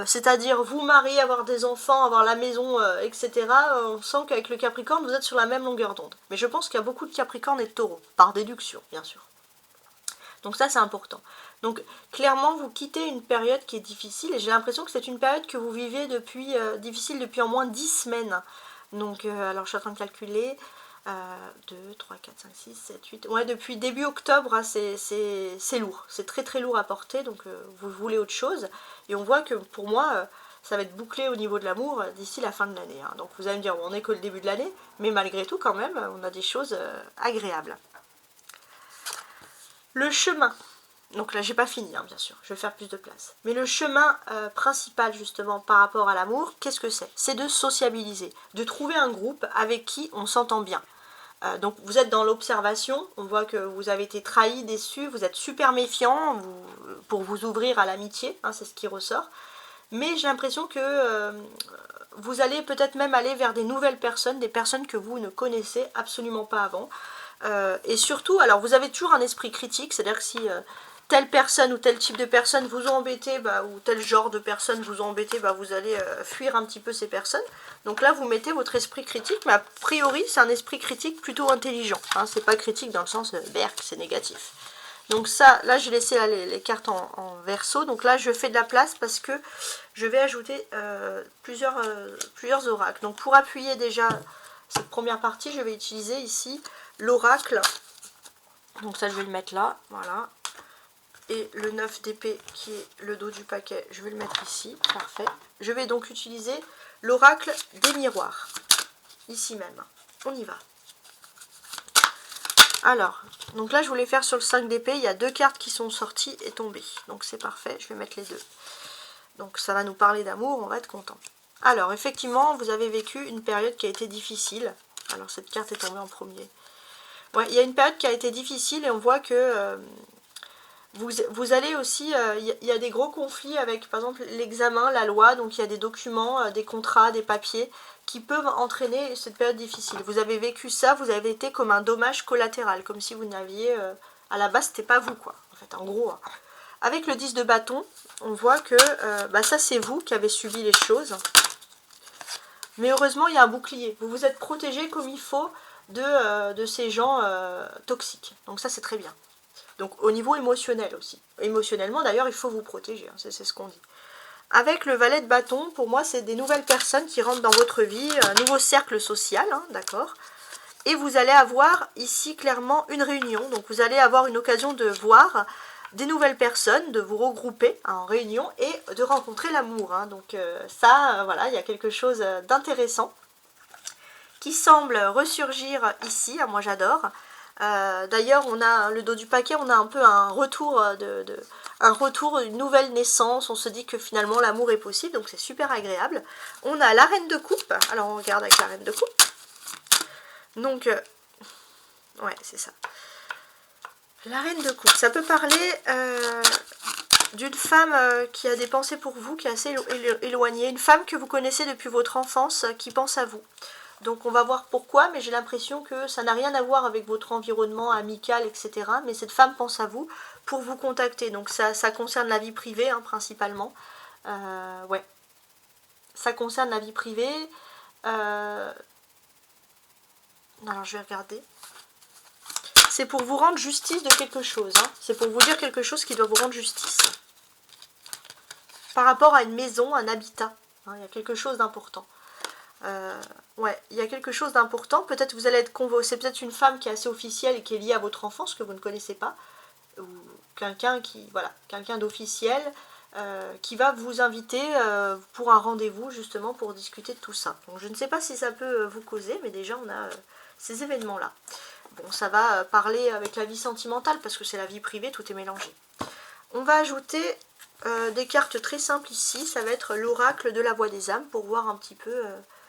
c'est-à-dire vous marier, avoir des enfants, avoir la maison, etc., on sent qu'avec le Capricorne, vous êtes sur la même longueur d'onde. Mais je pense qu'il y a beaucoup de Capricorne et de Taureau, par déduction, bien sûr. Donc ça, c'est important. Donc clairement, vous quittez une période qui est difficile, et j'ai l'impression que c'est une période que vous vivez difficile depuis en moins 10 semaines. Donc, alors je suis en train de calculer... 2, 3, 4, 5, 6, 7, 8... Ouais, depuis début octobre, c'est lourd. C'est très très lourd à porter, donc vous voulez autre chose. Et on voit que pour moi, ça va être bouclé au niveau de l'amour d'ici la fin de l'année. Donc vous allez me dire, bon, on n'est que le début de l'année, mais malgré tout, quand même, on a des choses agréables. Le chemin. Donc là, j'ai pas fini, bien sûr, je vais faire plus de place. Mais le chemin principal, justement, par rapport à l'amour, qu'est-ce que c'est? C'est de sociabiliser, de trouver un groupe avec qui on s'entend bien. Donc vous êtes dans l'observation, on voit que vous avez été trahi, déçu, vous êtes super méfiant pour vous ouvrir à l'amitié, c'est ce qui ressort. Mais j'ai l'impression que vous allez peut-être même aller vers des nouvelles personnes, des personnes que vous ne connaissez absolument pas avant. Et surtout, alors vous avez toujours un esprit critique, c'est-à-dire que si telle personne ou tel type de personne vous ont embêté, ou tel genre de personne vous ont embêté, vous allez fuir un petit peu ces personnes. Donc là, vous mettez votre esprit critique, mais a priori, c'est un esprit critique plutôt intelligent. Hein, c'est pas critique dans le sens berk, c'est négatif. Donc ça, là, j'ai laissé là, les cartes en verso. Donc là, je fais de la place parce que je vais ajouter plusieurs oracles. Donc pour appuyer déjà cette première partie, je vais utiliser ici l'oracle. Donc ça, je vais le mettre là, voilà. Et le 9 d'épée qui est le dos du paquet, je vais le mettre ici, parfait. Je vais donc utiliser l'oracle des miroirs, ici même. On y va. Alors, donc là je voulais faire sur le 5 d'épée, il y a 2 cartes qui sont sorties et tombées. Donc c'est parfait, je vais mettre les 2. Donc ça va nous parler d'amour, on va être content. Alors effectivement, vous avez vécu une période qui a été difficile. Alors cette carte est tombée en premier. Ouais, il y a une période qui a été difficile et on voit que vous allez aussi, il y a des gros conflits avec par exemple l'examen, la loi, donc il y a des documents, des contrats, des papiers qui peuvent entraîner cette période difficile. Vous avez vécu ça, vous avez été comme un dommage collatéral, comme si vous n'aviez, à la base c'était pas vous quoi, en fait en gros. Hein. Avec le 10 de bâton, on voit que ça c'est vous qui avez subi les choses. Mais heureusement il y a un bouclier, vous vous êtes protégé comme il faut de ces gens toxiques, donc ça c'est très bien. Donc au niveau émotionnel aussi. Émotionnellement d'ailleurs il faut vous protéger, hein, c'est ce qu'on dit. Avec le valet de bâton, pour moi c'est des nouvelles personnes qui rentrent dans votre vie, un nouveau cercle social, hein, d'accord. Et vous allez avoir ici clairement une réunion, donc vous allez avoir une occasion de voir des nouvelles personnes, de vous regrouper en réunion et de rencontrer l'amour. Hein. Donc voilà, il y a quelque chose d'intéressant qui semble ressurgir ici, hein, moi j'adore. D'ailleurs, on a le dos du paquet, on a un peu un retour une nouvelle naissance. On se dit que finalement l'amour est possible, donc c'est super agréable. On a la reine de coupe. Alors on regarde avec la reine de coupe. Donc, ouais, c'est ça. La reine de coupe, ça peut parler d'une femme qui a des pensées pour vous, qui est assez éloignée. Une femme que vous connaissez depuis votre enfance, qui pense à vous. Donc on va voir pourquoi, mais j'ai l'impression que ça n'a rien à voir avec votre environnement amical, etc. Mais cette femme pense à vous pour vous contacter. Donc ça concerne la vie privée, hein, principalement. Ouais. Ça concerne la vie privée. Alors je vais regarder. C'est pour vous rendre justice de quelque chose. Hein. C'est pour vous dire quelque chose qui doit vous rendre justice. Par rapport à une maison, un habitat. Hein, il y a quelque chose d'important. Ouais, il y a quelque chose d'important. Peut-être vous allez être convoqué. C'est peut-être une femme qui est assez officielle et qui est liée à votre enfance que vous ne connaissez pas, ou quelqu'un d'officiel qui va vous inviter pour un rendez-vous justement pour discuter de tout ça. Donc je ne sais pas si ça peut vous causer, mais déjà on a ces événements-là. Bon, ça va parler avec la vie sentimentale parce que c'est la vie privée, tout est mélangé. On va ajouter des cartes très simples ici. Ça va être l'oracle de la voix des âmes pour voir un petit peu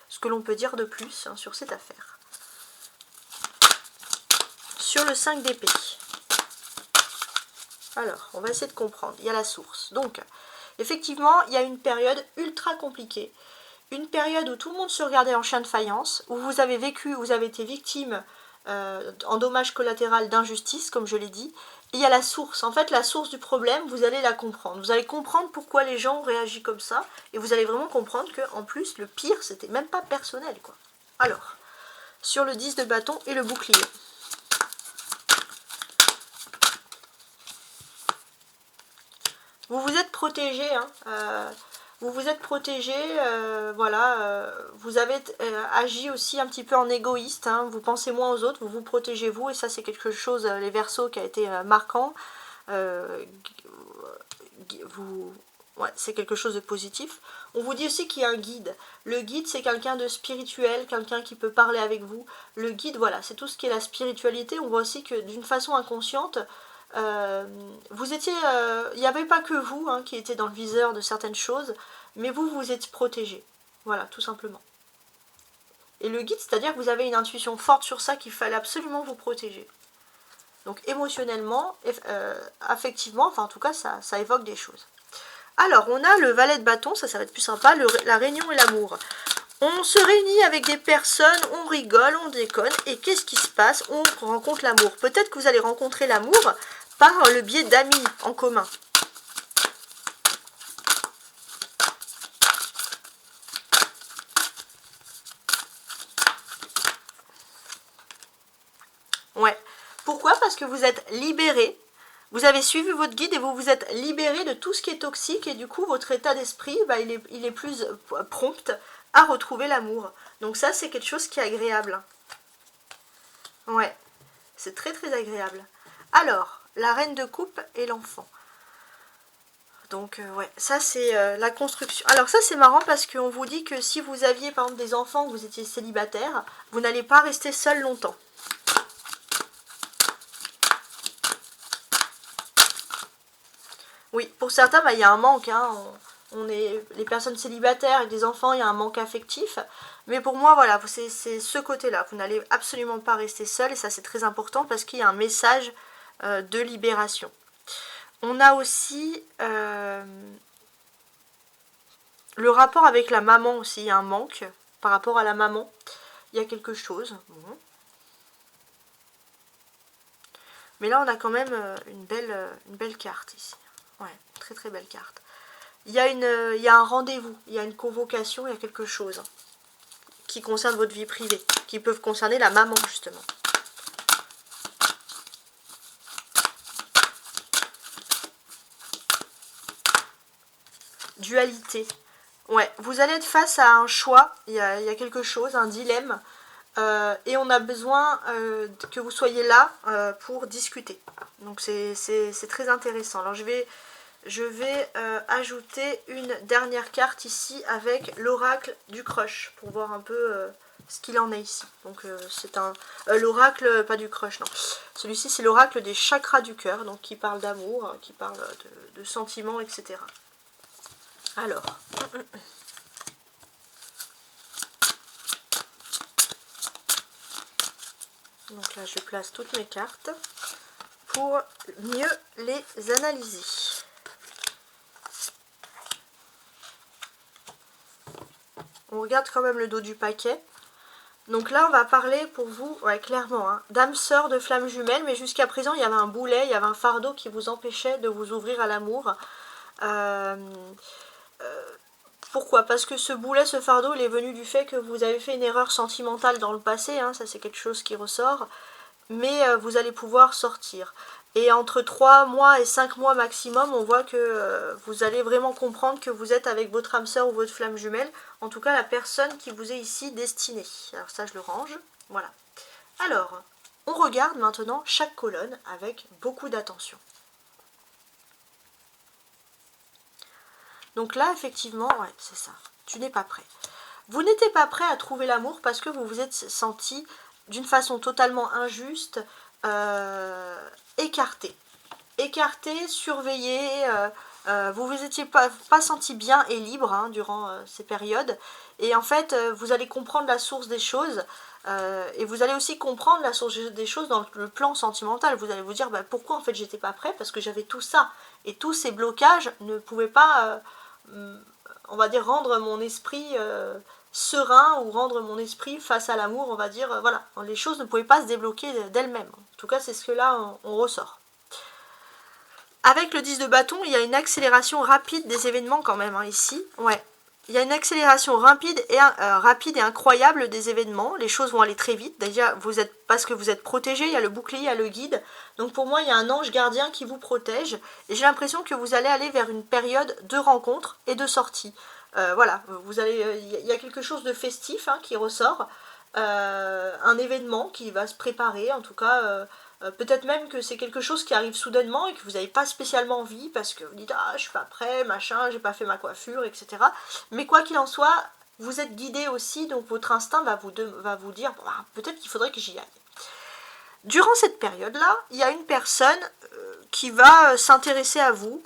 ce que l'on peut dire de plus hein, sur cette affaire. Sur le 5 d'épée. Alors, on va essayer de comprendre. Il y a la source. Donc, effectivement, il y a une période ultra compliquée. Une période où tout le monde se regardait en chien de faïence, où vous avez vécu, vous avez été victime en dommage collatéral d'injustice, comme je l'ai dit. Et il y a la source. En fait, la source du problème, vous allez la comprendre. Vous allez comprendre pourquoi les gens ont réagi comme ça. Et vous allez vraiment comprendre que, en plus, le pire, c'était même pas personnel, quoi. Alors, sur le 10 de bâton et le bouclier. Vous vous êtes protégé, hein. Vous vous êtes protégé, voilà, vous avez agi aussi un petit peu en égoïste, hein, vous pensez moins aux autres, vous vous protégez vous, et ça c'est quelque chose, les Verseaux, qui a été marquant, ouais, c'est quelque chose de positif. On vous dit aussi qu'il y a un guide. Le guide, c'est quelqu'un de spirituel, quelqu'un qui peut parler avec vous. Le guide, voilà, c'est tout ce qui est la spiritualité. On voit aussi que d'une façon inconsciente, vous étiez, il n'y avait pas que vous hein, qui étiez dans le viseur de certaines choses, mais vous, vous êtes protégé. Voilà, tout simplement. Et le guide, c'est-à-dire que vous avez une intuition forte sur ça, qu'il fallait absolument vous protéger. Donc émotionnellement, affectivement, enfin en tout cas, ça évoque des choses. Alors, on a le valet de bâton, ça va être plus sympa, la réunion et l'amour. On se réunit avec des personnes, on rigole, on déconne, et qu'est-ce qui se passe? On rencontre l'amour. Peut-être que vous allez rencontrer l'amour par le biais d'amis en commun. Ouais. Pourquoi? Parce que vous êtes libéré. Vous avez suivi votre guide et vous vous êtes libéré de tout ce qui est toxique et du coup votre état d'esprit, il est plus prompt à retrouver l'amour. Donc ça c'est quelque chose qui est agréable. Ouais, c'est très très agréable. Alors, la reine de coupe et l'enfant. Donc ouais, ça c'est la construction. Alors ça c'est marrant parce qu'on vous dit que si vous aviez par exemple des enfants, que vous étiez célibataire, vous n'allez pas rester seul longtemps. Oui, pour certains, il y a un manque. Hein. On est les personnes célibataires et des enfants, il y a un manque affectif. Mais pour moi, voilà, c'est ce côté-là. Vous n'allez absolument pas rester seul. Et ça, c'est très important parce qu'il y a un message de libération. On a aussi le rapport avec la maman aussi. Il y a un manque par rapport à la maman. Il y a quelque chose. Bon. Mais là, on a quand même une belle carte ici. Ouais, très très belle carte. Il y a un rendez-vous, il y a une convocation, il y a quelque chose qui concerne votre vie privée, qui peuvent concerner la maman justement. Dualité. Ouais, vous allez être face à un choix, il y a quelque chose, un dilemme, et on a besoin que vous soyez là pour discuter. Donc c'est très intéressant. Alors je vais ajouter une dernière carte ici avec l'oracle du crush pour voir un peu ce qu'il en est ici. Donc c'est l'oracle, pas du crush, non. Celui-ci c'est l'oracle des chakras du cœur, donc qui parle d'amour, qui parle de sentiments, etc. Alors, donc là je place toutes mes cartes pour mieux les analyser. On regarde quand même le dos du paquet. Donc là, on va parler pour vous, ouais, clairement, hein, d'âme sœur de flamme jumelle. Mais jusqu'à présent, il y avait un boulet, il y avait un fardeau qui vous empêchait de vous ouvrir à l'amour. Pourquoi? Parce que ce boulet, ce fardeau, il est venu du fait que vous avez fait une erreur sentimentale dans le passé. Hein, ça, c'est quelque chose qui ressort. Mais vous allez pouvoir sortir. Et entre 3 mois et 5 mois maximum, on voit que vous allez vraiment comprendre que vous êtes avec votre âme sœur ou votre flamme jumelle. En tout cas, la personne qui vous est ici destinée. Alors ça, je le range. Voilà. Alors, on regarde maintenant chaque colonne avec beaucoup d'attention. Donc là, effectivement, ouais, c'est ça. Tu n'es pas prêt. Vous n'étiez pas prêt à trouver l'amour parce que vous vous êtes senti d'une façon totalement injuste, écarté, surveillé, vous vous étiez pas senti bien et libre hein, durant ces périodes, et en fait vous allez comprendre la source des choses, et vous allez aussi comprendre la source des choses dans le plan sentimental. Vous allez vous dire pourquoi en fait j'étais pas prêt, parce que j'avais tout ça, et tous ces blocages ne pouvaient pas, on va dire, rendre mon esprit serein ou rendre mon esprit face à l'amour, on va dire, voilà, les choses ne pouvaient pas se débloquer d'elles-mêmes. En tout cas, c'est ce que là, on ressort. Avec le 10 de bâton, il y a une accélération rapide des événements quand même, hein, ici. Ouais. Il y a une accélération rapide et incroyable des événements. Les choses vont aller très vite. Déjà, parce que vous êtes protégé, il y a le bouclier, il y a le guide. Donc pour moi, il y a un ange gardien qui vous protège. Et j'ai l'impression que vous allez aller vers une période de rencontres et de sorties. Voilà, il y a quelque chose de festif hein, qui ressort, un événement qui va se préparer, en tout cas, peut-être même que c'est quelque chose qui arrive soudainement et que vous n'avez pas spécialement envie parce que vous dites ah je suis pas prêt, machin, j'ai pas fait ma coiffure, etc. Mais quoi qu'il en soit, vous êtes guidé aussi, donc votre instinct va vous dire peut-être qu'il faudrait que j'y aille. Durant cette période-là, il y a une personne qui va s'intéresser à vous.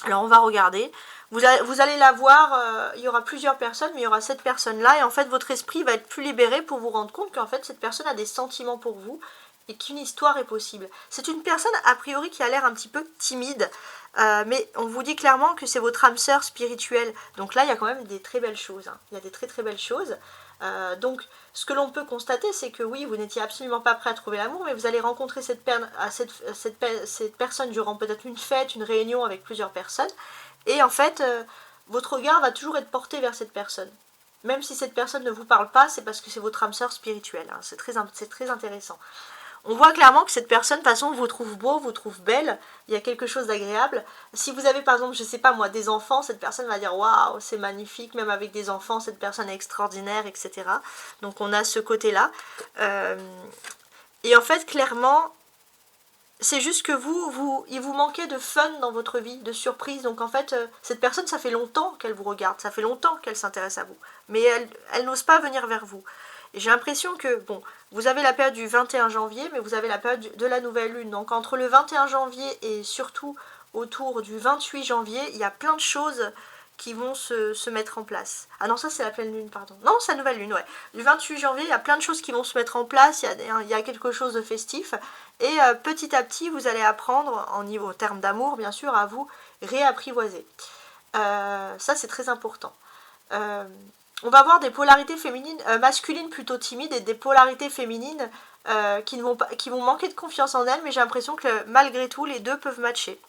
Alors on va regarder. Vous allez la voir, il y aura plusieurs personnes, mais il y aura cette personne-là, et en fait votre esprit va être plus libéré pour vous rendre compte qu'en fait cette personne a des sentiments pour vous, et qu'une histoire est possible. C'est une personne a priori qui a l'air un petit peu timide, mais on vous dit clairement que c'est votre âme sœur spirituelle. Donc là, il y a quand même des très belles choses. Hein. Il y a des très très belles choses. Donc, ce que l'on peut constater, c'est que oui, vous n'étiez absolument pas prêt à trouver l'amour, mais vous allez rencontrer cette personne durant peut-être une fête, une réunion avec plusieurs personnes. Et en fait, votre regard va toujours être porté vers cette personne. Même si cette personne ne vous parle pas, c'est parce que c'est votre âme sœur spirituelle. Hein. C'est très intéressant. On voit clairement que cette personne, de toute façon, vous trouve beau, vous trouve belle, il y a quelque chose d'agréable. Si vous avez par exemple, je sais pas moi, des enfants, cette personne va dire waouh, c'est magnifique, même avec des enfants, cette personne est extraordinaire, etc. Donc on a ce côté-là. Et en fait, clairement, c'est juste que il vous manquait de fun dans votre vie, de surprise. Donc en fait, cette personne, ça fait longtemps qu'elle vous regarde, ça fait longtemps qu'elle s'intéresse à vous. Mais elle n'ose pas venir vers vous. Et j'ai l'impression que, bon, vous avez la période du 21 janvier, mais vous avez la période de la nouvelle lune. Donc entre le 21 janvier et surtout autour du 28 janvier, il y a plein de choses qui vont se mettre en place. Ah non, ça c'est la pleine lune, pardon. Non, c'est la nouvelle lune, ouais. Du 28 janvier, il y a plein de choses qui vont se mettre en place, il y a quelque chose de festif. Et petit à petit, vous allez apprendre, en termes d'amour, bien sûr, à vous réapprivoiser. Ça, c'est très important. On va avoir des polarités féminines, masculines plutôt timides et des polarités féminines qui vont manquer de confiance en elles, mais j'ai l'impression que malgré tout, les deux peuvent matcher.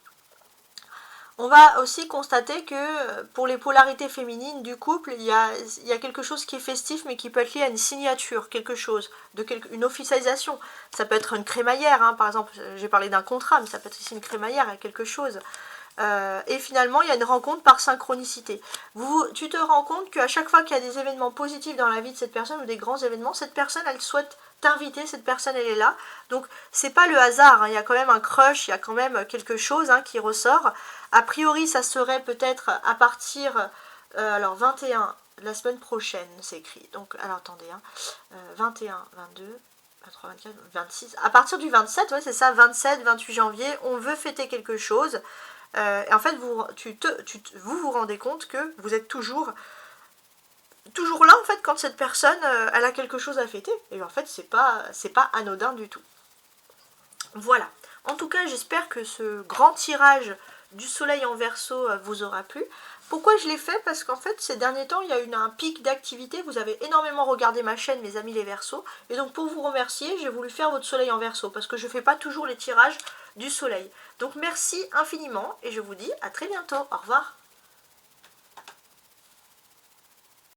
On va aussi constater que pour les polarités féminines du couple, il y a quelque chose qui est festif, mais qui peut être lié à une signature, quelque chose, une officialisation. Ça peut être une crémaillère, hein, par exemple, j'ai parlé d'un contrat, mais ça peut être aussi une crémaillère à quelque chose. Et finalement, il y a une rencontre par synchronicité. Tu te rends compte qu'à chaque fois qu'il y a des événements positifs dans la vie de cette personne ou des grands événements, cette personne, elle souhaite t'inviter, cette personne, elle est là. Donc, c'est pas le hasard, hein, il y a quand même un crush, il y a quand même quelque chose hein, qui ressort. A priori, ça serait peut-être à partir, alors 21, la semaine prochaine, c'est écrit. Donc, alors attendez, hein, 21, 22... 23, 24, 26. À partir du 27, ouais, c'est ça, 27, 28 janvier, on veut fêter quelque chose. Et en fait, vous vous rendez compte que vous êtes toujours là, en fait, quand cette personne, elle a quelque chose à fêter. Et en fait, c'est pas anodin du tout. Voilà. En tout cas, j'espère que ce grand tirage du soleil en Verseau vous aura plu. Pourquoi je l'ai fait? Parce qu'en fait, ces derniers temps, il y a eu un pic d'activité. Vous avez énormément regardé ma chaîne, mes amis les Verseaux. Et donc, pour vous remercier, j'ai voulu faire votre soleil en Verseau. Parce que je ne fais pas toujours les tirages du soleil. Donc, merci infiniment. Et je vous dis à très bientôt. Au revoir.